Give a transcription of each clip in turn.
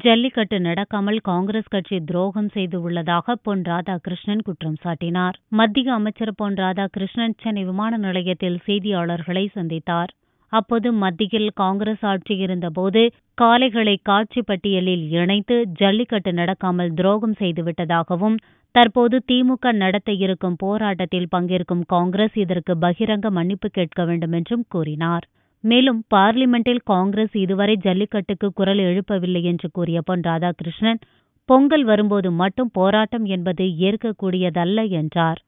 ஜல்லிக்கட்டு நடக்காமல் காங்கிரஸ் கட்சி துரோகம் செய்துள்ளதாக பொன் ராதாகிருஷ்ணன் குற்றம் சாட்டினார். மத்திய அமைச்சர் பொன் ராதாகிருஷ்ணன் சென்னை விமான நிலையத்தில் செய்தியாளர்களை சந்தித்தார். அப்போது மத்தியில் காங்கிரஸ் ஆட்சி இருந்தபோது காளைகளை காட்சி பட்டியலில் இணைத்து ஜல்லிக்கட்டு நடக்காமல் துரோகம் செய்துவிட்டதாகவும், தற்போது திமுக நடத்த இருக்கும் போராட்டத்தில் பங்கேற்கும் காங்கிரஸ் இதற்கு பகிரங்க மன்னிப்பு கேட்க வேண்டும் என்றும் கூறினார். மேலும் பார்லிமெண்டில் காங்கிரஸ் இதுவரை ஜல்லிக்கட்டுக்கு குரல் எழுப்பவில்லை என்று கூறிய பொன் ராதாகிருஷ்ணன், பொங்கல் வரும்போது மட்டும் போராட்டம் என்பது ஏற்கக்கூடியதல்ல என்றார்.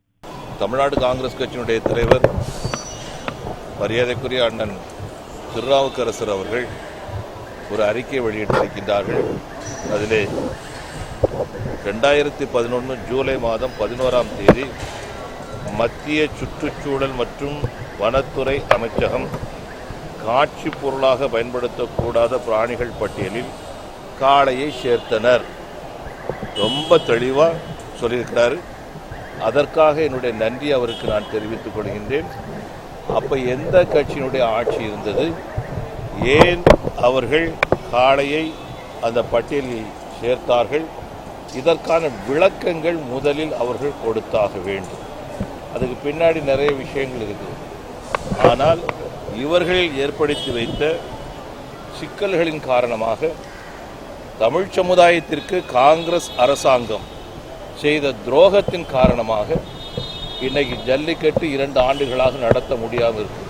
தமிழ்நாடு காங்கிரஸ் கட்சியினுடைய தலைவர் மரியாதைக்குரிய அண்ணன் திருநாவுக்கரசர் அவர்கள் ஒரு அறிக்கை வெளியிட்டிருக்கின்றார்கள். அதிலே 2011 ஜூலை மாதம் 11ஆம் தேதி மத்திய சுற்றுச்சூழல் மற்றும் வனத்துறை அமைச்சகம் காட்சி பொருளாக பயன்படுத்தக்கூடாத பிராணிகள் பட்டியலில் காளையை சேர்த்தனர். ரொம்ப தெளிவாக சொல்லியிருக்கிறாரு. அதற்காக என்னுடைய நன்றி அவருக்கு நான் தெரிவித்துக் கொள்கின்றேன். அப்போ எந்த கட்சியினுடைய ஆட்சி இருந்தது, ஏன் அவர்கள் காளையை அந்த பட்டியலில் சேர்த்தார்கள், இதற்கான விளக்கங்கள் முதலில் அவர்கள் கொடுத்தாக வேண்டும். அதுக்கு பின்னாடி நிறைய விஷயங்கள் இருக்குது. ஆனால் இவர்கள் ஏற்படுத்தி வைத்த சிக்கல்களின் காரணமாக தமிழ் சமுதாயத்திற்கு காங்கிரஸ் அரசாங்கம் செய்த துரோகத்தின் காரணமாக இன்னைக்கு ஜல்லிக்கட்டு 2 ஆண்டுகளாக நடத்த முடியாமல் இருக்கு.